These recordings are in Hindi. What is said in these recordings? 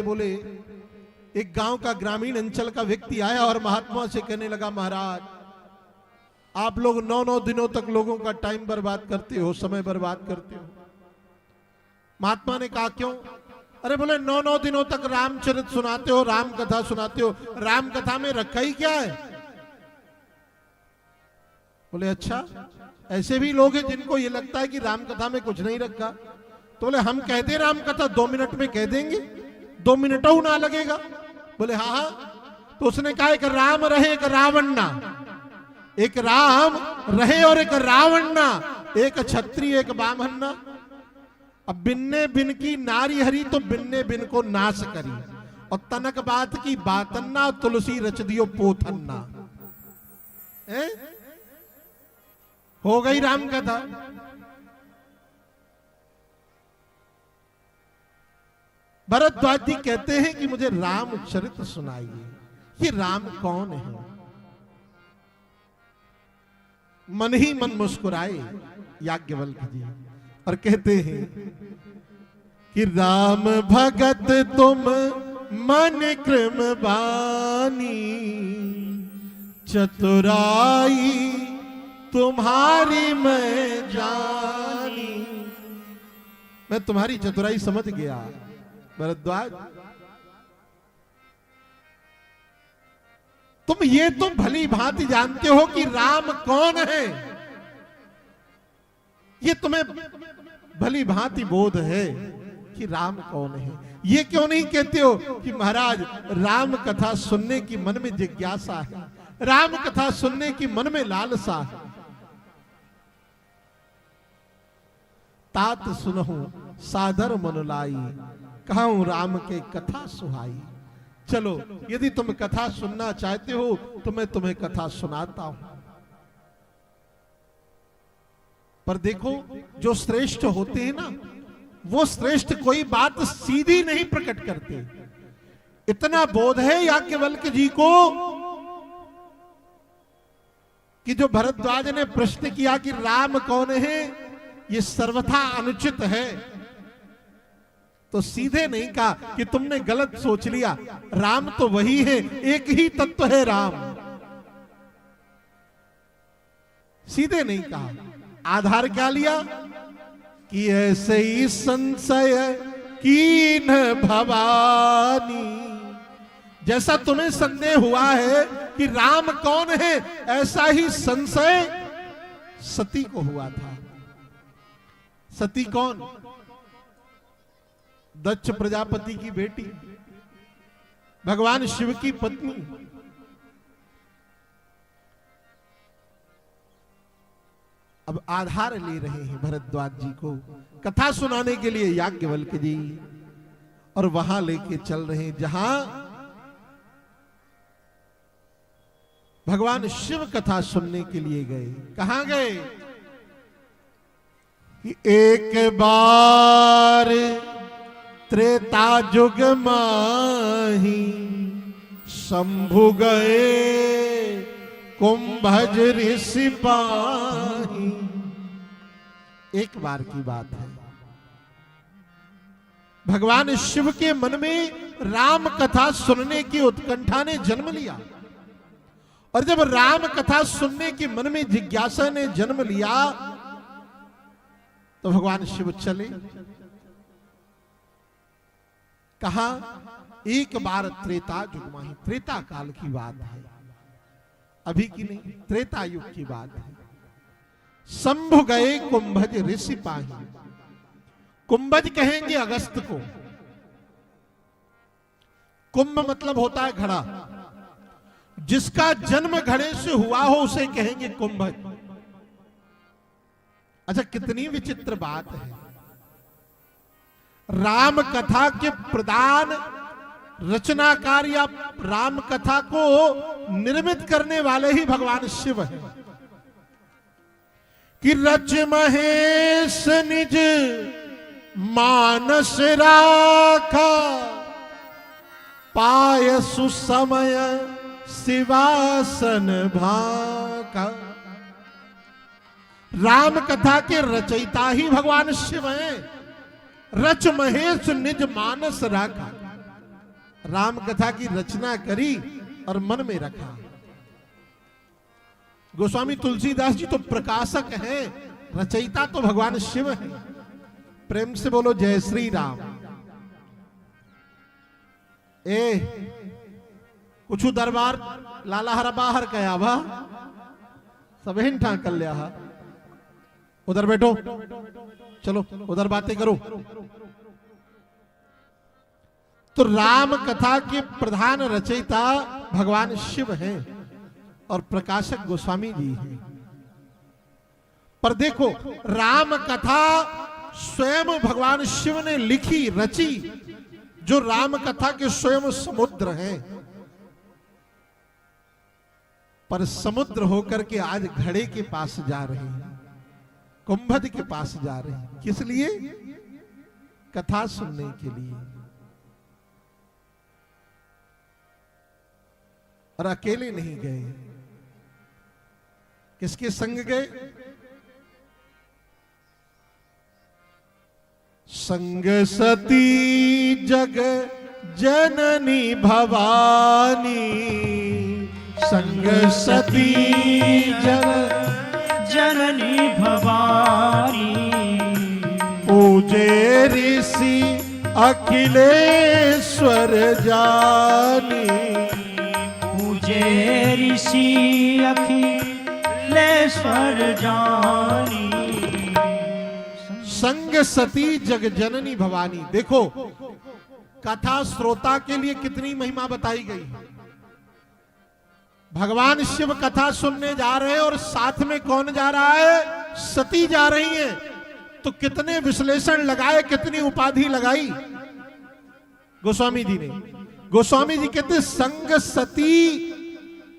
बोले एक गांव का ग्रामीण अंचल का व्यक्ति आया और महात्मा से कहने लगा, महाराज आप लोग 9-9 दिनों तक लोगों का टाइम बर्बाद करते हो, समय बर्बाद करते हो। महात्मा ने कहा क्यों? अरे बोले 9-9 दिनों तक रामचरित सुनाते हो, राम कथा सुनाते हो, राम कथा में रखा ही क्या है? बोले अच्छा, ऐसे भी लोग हैं जिनको ये लगता है कि राम कथा में कुछ नहीं रखा। तो बोले हम कहते राम कथा 2 मिनट में कह देंगे, 2 मिनटों ना लगेगा। बोले हाँ हाँ। तो उसने कहा एक राम रहे एक रावण ना, एक राम रहे और एक रावण ना, एक क्षत्रिय एक ब्राह्मण ना। अब बिन्ने बिन की नारी हरी तो बिन्ने बिन को नाश करी, और तनक बात की बातन्ना तुलसी रच दियो पोथन्ना। हो गई राम कथा। भरद्वाज जी कहते हैं कि मुझे रामचरित सुनाइए, ये राम कौन है? मन ही मन मुस्कुराए याज्ञवल्क्य जी और कहते हैं कि राम भगत तुम मन क्रम बानी, चतुराई तुम्हारी मैं जानी। मैं तुम्हारी चतुराई समझ गया भरद्वाज। तुम ये तो भली भांति जानते हो कि राम कौन है, ये तुम्हें भली भांति बोध है कि राम कौन है। ये क्यों नहीं कहते हो कि महाराज राम कथा सुनने की मन में जिज्ञासा है, राम कथा सुनने की मन में लालसा है। तात सुनहु सादर मन लाई, कहूं राम के कथा सुहाई। चलो यदि तुम कथा सुनना चाहते हो तो मैं तुम्हें कथा सुनाता हूं। पर देखो जो श्रेष्ठ होते हैं ना, वो श्रेष्ठ कोई बात सीधी नहीं प्रकट करते। इतना बोध है याज्ञवल्क्य जी को कि जो भरद्वाज ने प्रश्न किया कि राम कौन है, ये सर्वथा अनुचित है, तो सीधे नहीं कहा कि तुमने गलत सोच लिया, राम तो वही है, एक ही तत्व है राम। सीधे नहीं कहा। आधार क्या लिया कि ऐसे ही संशय कीन भवानी। जैसा तुम्हें संदेह हुआ है कि राम कौन है, ऐसा ही संशय सती को हुआ था। सती कौन? दक्ष प्रजापति की बेटी, भगवान शिव की पत्नी। अब आधार ले रहे हैं भरद्वाज जी को कथा सुनाने के लिए याज्ञवल्क्य जी, और वहां लेके चल रहे हैं जहां भगवान शिव कथा सुनने के लिए गए। कहां गए? कि एक बार त्रेता जुग माही, शंभु गए कुंभज ऋषि पाही। एक बार की बात है, भगवान शिव के मन में राम कथा सुनने की उत्कंठा ने जन्म लिया, और जब राम कथा सुनने की मन में जिज्ञासा ने जन्म लिया तो भगवान शिव चले। कहा? एक बार त्रेता युग माही। त्रेता काल की बात है, अभी की नहीं, त्रेता युग की बात है। शंभु गए कुंभज ऋषि पाही। कुंभज कहेंगे अगस्त को। कुंभ मतलब होता है घड़ा, जिसका जन्म घड़े से हुआ हो उसे कहेंगे कुंभज। अच्छा, कितनी विचित्र बात है। राम कथा के प्रधान रचनाकार या राम कथा को निर्मित करने वाले ही भगवान शिव हैं। कि रच महेश निज मानस राखा, पाय सुसमय शिवासन भाका। राम कथा के रचयिता ही भगवान शिव हैं। रच महेश निज मानस राखा। राम कथा की रचना करी और मन में रखा। गोस्वामी तुलसीदास जी तो प्रकाशक हैं, रचयिता तो भगवान शिव हैं। प्रेम से बोलो जय श्री राम। कुछ दरबार लाला हर बाहर कया भा सब हिंठा कर लिया। उधर बैठो, चलो उधर बातें करो। तो राम कथा के प्रधान रचयिता भगवान शिव हैं और प्रकाशक गोस्वामी जी हैं। पर देखो, राम कथा स्वयं भगवान शिव ने लिखी, रची, जो राम कथा के स्वयं समुद्र हैं। पर समुद्र होकर के आज घड़े के पास जा रहे हैं, कुंभद के पास जा रहे हैं। किस लिए? कथा सुनने के लिए। और अकेले नहीं गए, किसके संग गए? संग सती जग जननी भवानी, संग सती जग जननी भवानी, पूजे ऋषि अखिलेश्वर जानी, पूजे ऋषि अखिलेश्वर जानी। संग सती जग जननी भवानी। देखो, कथा श्रोता के लिए कितनी महिमा बताई गई। भगवान शिव कथा सुनने जा रहे हैं और साथ में कौन जा रहा है? सती जा रही है। तो कितने विश्लेषण लगाए, कितनी उपाधि लगाई गोस्वामी जी ने। गोस्वामी जी कहते संग सती,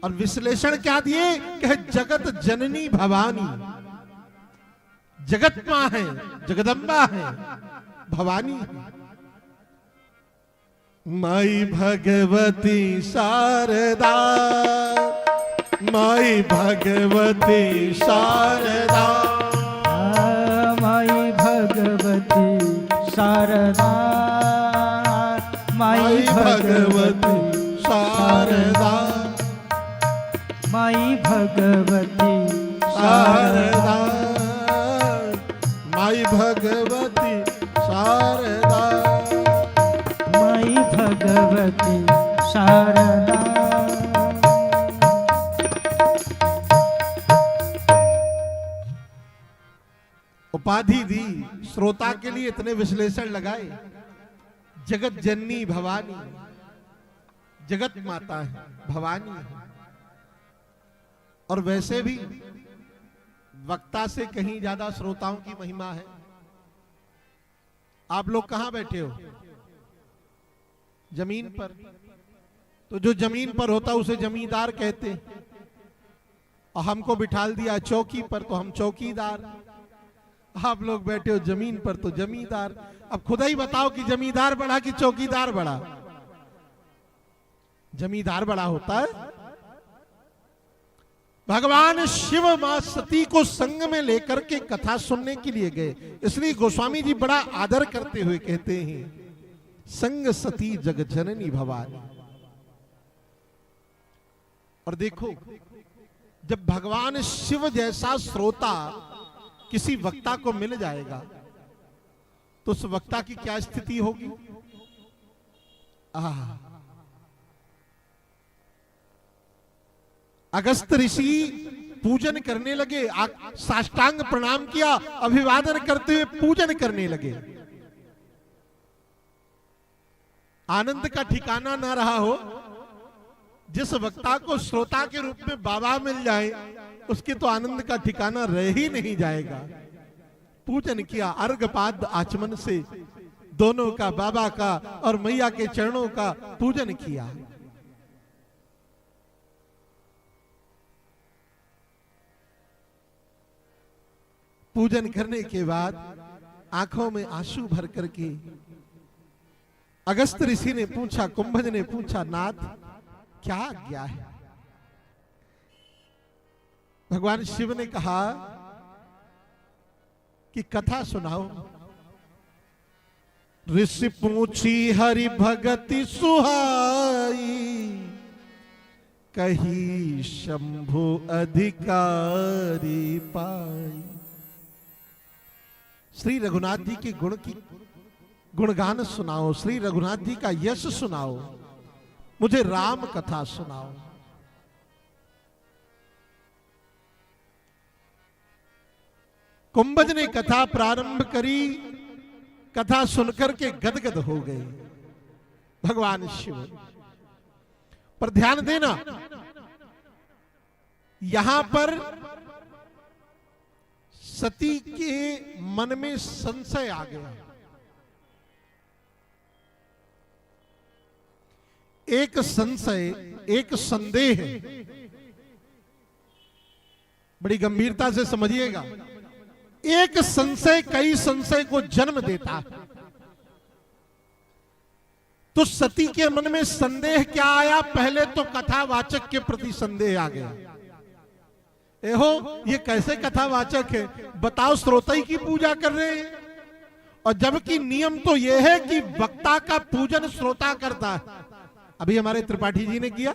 और विश्लेषण क्या दिए? कहे जगत जननी भवानी, जगत मां है, जगदम्बा है, भवानी है। माई भगवती शारदा, माई भगवती शारदा, माई भगवती शारदा, माई भगवती शारदा, माई भगवती शारदा, माई भगवती शारदा, माई भगवती शारदा। उपाधि दी, श्रोता के लिए इतने विश्लेषण लगाए। जगत जननी भवानी, जगत माता है, भवानी है। और वैसे भी वक्ता से कहीं ज्यादा श्रोताओं की महिमा है। आप लोग कहां बैठे हो? जमीन पर। तो जो जमीन पर होता उसे जमींदार कहते, और हमको बिठाल दिया चौकी पर तो हम चौकीदार। आप लोग बैठे हो जमीन पर तो जमींदार। अब खुदा ही बताओ कि जमींदार बड़ा कि चौकीदार बड़ा? जमींदार बड़ा होता है। भगवान शिव मां सती को संग में लेकर के कथा सुनने के लिए गए। इसलिए गोस्वामी जी बड़ा आदर करते हुए कहते हैं संग सती जग जननी भवानी। और देखो, जब भगवान शिव जैसा श्रोता किसी वक्ता को मिल जाएगा तो उस वक्ता की क्या स्थिति होगी? अगस्त ऋषि पूजन करने लगे, साष्टांग प्रणाम किया, अभिवादन करते हुए पूजन करने लगे। आनंद का ठिकाना ना रहा हो। जिस वक्ता को श्रोता के रूप में बाबा मिल जाए उसके तो आनंद का ठिकाना रह ही नहीं जाएगा। पूजन किया, अर्घपाद आचमन से दोनों का, बाबा का और मैया के चरणों का पूजन किया। पूजन करने के बाद आंखों में आंसू भर करके अगस्त ऋषि ने पूछा, कुंभज ने पूछा, नाथ क्या आज्ञा है? भगवान शिव ने कहा कि कथा सुनाओ। ऋषि पूछी हरि भगति सुहाई, कही शंभु अधिकारी पाई। श्री रघुनाथ जी के गुण की गुणगान सुनाओ, श्री रघुनाथ जी का यश सुनाओ, मुझे राम कथा सुनाओ। कुंभज ने कथा प्रारंभ करी, कथा सुनकर के गदगद हो गए भगवान शिव। पर ध्यान देना, यहां पर सती के मन में संशय आ गया। एक संशय, एक संदेह, बड़ी गंभीरता से समझिएगा। एक संशय कई संशय को जन्म देता है। तो सती के मन में संदेह क्या आया? पहले तो कथावाचक के प्रति संदेह आ गया। एहो, ये कैसे कथावाचक है? बताओ, श्रोता ही की पूजा कर रहे हैं, और जबकि नियम तो यह है कि वक्ता का पूजन श्रोता करता है। अभी हमारे त्रिपाठी जी ने किया,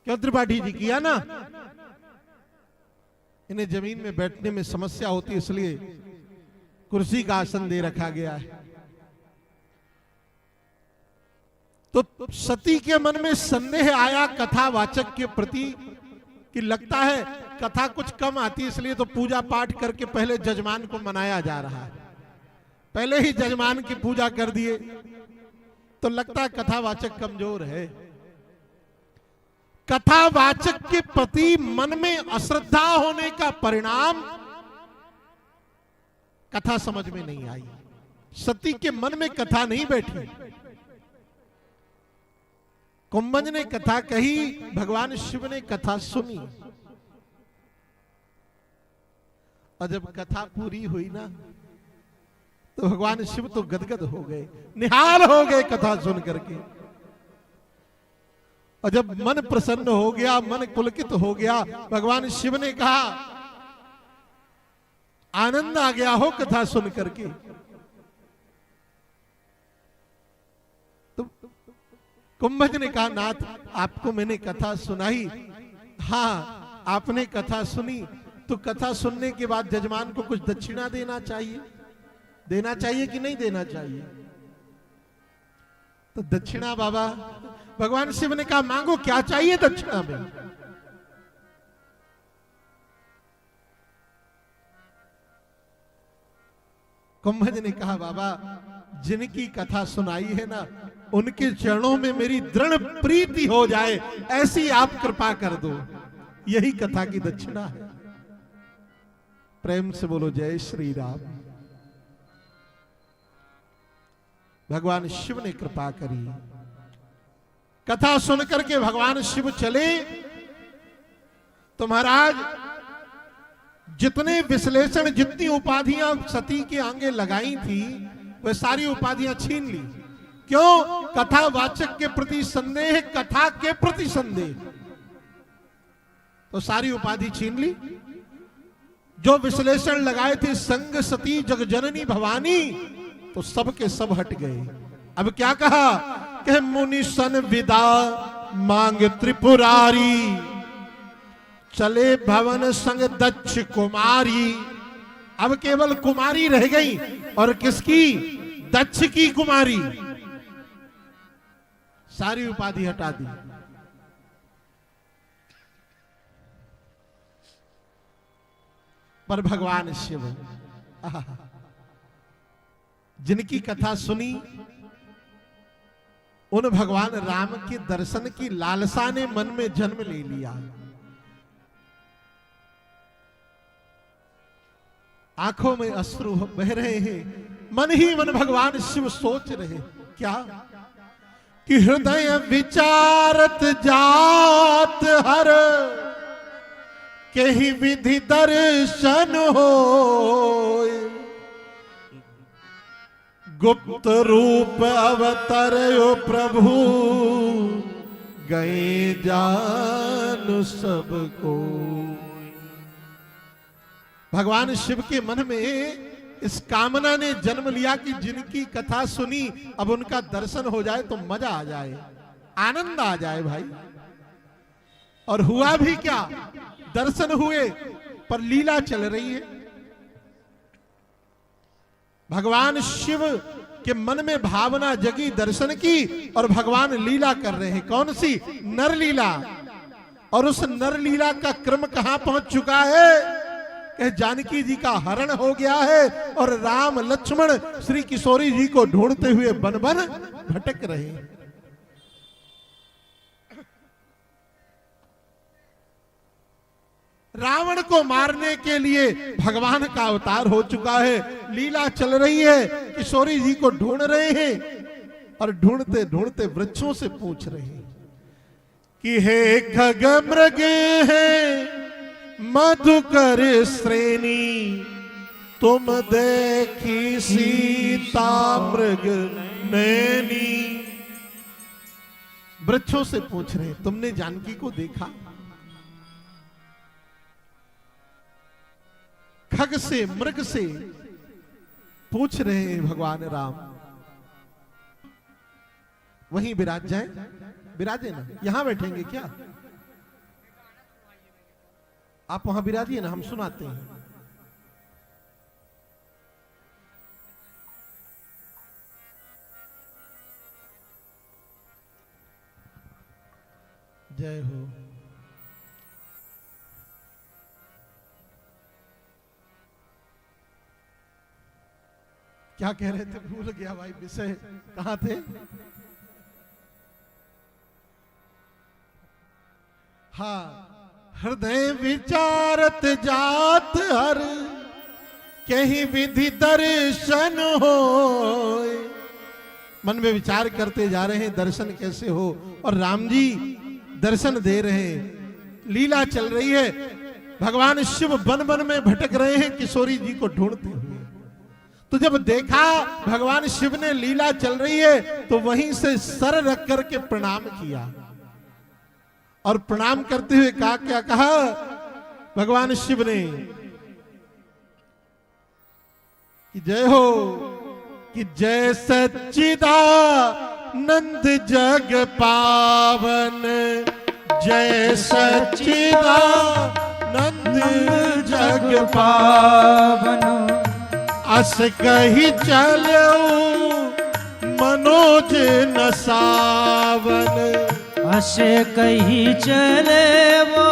क्यों त्रिपाठी जी किया ना? इन्हें जमीन में बैठने में समस्या होती है, इसलिए कुर्सी का आसन दे रखा गया है। तो सती के मन में संदेह आया कथावाचक के प्रति कि लगता है कथा कुछ कम आती है, इसलिए तो पूजा पाठ करके पहले जजमान को मनाया जा रहा है। पहले ही जजमान की पूजा कर दिए तो लगता है कथावाचक कमजोर है। कथावाचक के प्रति मन में अश्रद्धा होने का परिणाम कथा समझ में नहीं आई। सती के मन में कथा नहीं बैठी। कुंभज ने कथा कही, भगवान शिव ने कथा सुनी, और जब कथा पूरी हुई ना तो भगवान शिव तो गदगद हो गए, निहाल हो गए कथा सुन करके। और जब मन प्रसन्न हो गया, मन पुलकित हो गया, भगवान शिव ने कहा, आनंद आ गया हो कथा सुन करके। तो कुंभज ने कहा, नाथ आपको मैंने कथा सुनाई। हाँ, आपने कथा सुनी, तो कथा सुनने के बाद जजमान को कुछ दक्षिणा देना चाहिए। देना चाहिए कि नहीं देना चाहिए? तो दक्षिणा बाबा, भगवान शिव ने कहा, मांगो, क्या चाहिए दक्षिणा में? कुंभज ने कहा, बाबा जिनकी कथा सुनाई है ना, उनके चरणों में मेरी दृढ़ प्रीति हो जाए, ऐसी आप कृपा कर दो, यही कथा की दक्षिणा है। प्रेम से बोलो जय श्री राम। भगवान शिव ने कृपा करी। कथा सुनकर के भगवान शिव चले तो महाराज जितने विश्लेषण, जितनी उपाधियां सती के आगे लगाई थी, वह सारी उपाधियां छीन ली। क्यों? कथावाचक के प्रति संदेह, कथा के प्रति संदेह, तो सारी उपाधि छीन ली। जो विश्लेषण लगाए थे संग सती जगजननी भवानी, तो सब के सब हट गए। अब क्या कहा कि मुनि सन विदा मांग त्रिपुरारी, चले भवन संग दक्ष कुमारी। अब केवल कुमारी रह गई, और किसकी? दक्ष की कुमारी। सारी उपाधि हटा दी। पर भगवान शिव, जिनकी कथा सुनी, उन भगवान राम के दर्शन की लालसा ने मन में जन्म ले लिया। आंखों में अश्रु बह रहे हैं, मन ही मन भगवान शिव सोच रहे, क्या कि हृदय विचारत जात हर, के ही विधि दर्शन हो, गुप्त रूप अवतरयो प्रभु, गए जान सबको। भगवान शिव के मन में इस कामना ने जन्म लिया कि जिनकी कथा सुनी अब उनका दर्शन हो जाए तो मजा आ जाए, आनंद आ जाए भाई। और हुआ भी क्या, दर्शन हुए पर लीला चल रही है। भगवान शिव के मन में भावना जगी दर्शन की, और भगवान लीला कर रहे हैं। कौन सी? नर लीला। और उस नर लीला का क्रम कहां पहुंच चुका है कि जानकी जी का हरण हो गया है और राम लक्ष्मण श्री किशोरी जी को ढूंढते हुए बन बन भटक रहे हैं। रावण को मारने के लिए भगवान का अवतार हो चुका है, लीला चल रही है, किशोरी जी को ढूंढ रहे हैं और ढूंढते ढूंढते वृक्षों से पूछ रहे हैं कि हे खग मृगे है मधुकर श्रेणी, तुम देखी सीता मृग नैनी। वृक्षों से पूछ रहे हैं, तुमने जानकी को देखा? खग से, मृग से पूछ रहे हैं भगवान राम। वहीं विराज जाए, विराजे ना, यहां बैठेंगे क्या? आप वहां विराजिए ना, हम सुनाते हैं। जय हो। क्या कह रहे थे, भूल गया भाई, विषय कहां थे? हाँ, हृदय विचारत जात हर, कहीं विधि दर्शन हो। मन में विचार करते जा रहे हैं दर्शन कैसे हो, और राम जी दर्शन दे रहे हैं। लीला चल रही है, भगवान शिव बन बन में भटक रहे हैं किशोरी जी को ढूंढते हुए। तो जब देखा भगवान शिव ने लीला चल रही है तो वहीं से सर रख करके प्रणाम किया, और प्रणाम करते हुए कहा, क्या कहा भगवान शिव ने कि जय हो, कि जय सच्चिदानंद जग पावन, जय सच्चिदानंद जग पावन, अस कही चलो मनोज न सावन, अस कही चले वो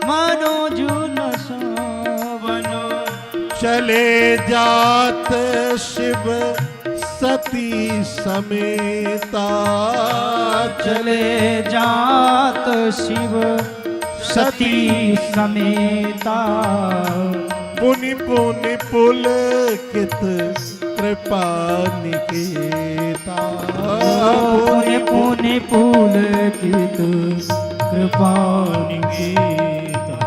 मनोज न सावन, चले जात शिव सती समेता, चले जात शिव सती समेता, पुनि पुनि पुलकित कृपा निकेता, पुनि पुनि पुलकित कृपा निकेता।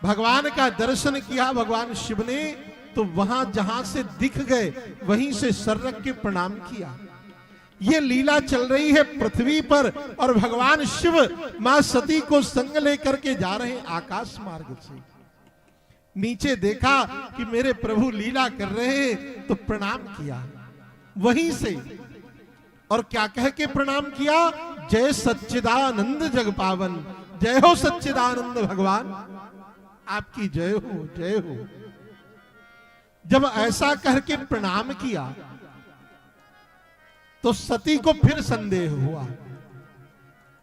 भगवान का दर्शन किया भगवान शिव ने, तो वहां जहां से दिख गए वहीं से सर रख के प्रणाम किया। ये लीला चल रही है पृथ्वी पर, और भगवान शिव मां सती को संग लेकर के जा रहे हैं आकाश मार्ग से। नीचे देखा कि मेरे प्रभु लीला कर रहे हैं, तो प्रणाम किया वहीं से। और क्या कह के प्रणाम किया? जय सच्चिदानंद जग पावन, जय हो सच्चिदानंद भगवान, आपकी जय हो, जय हो। जब ऐसा कह के प्रणाम किया तो सती को फिर संदेह हुआ।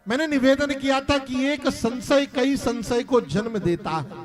मैंने निवेदन किया था कि एक संशय कई संशय को जन्म देता है।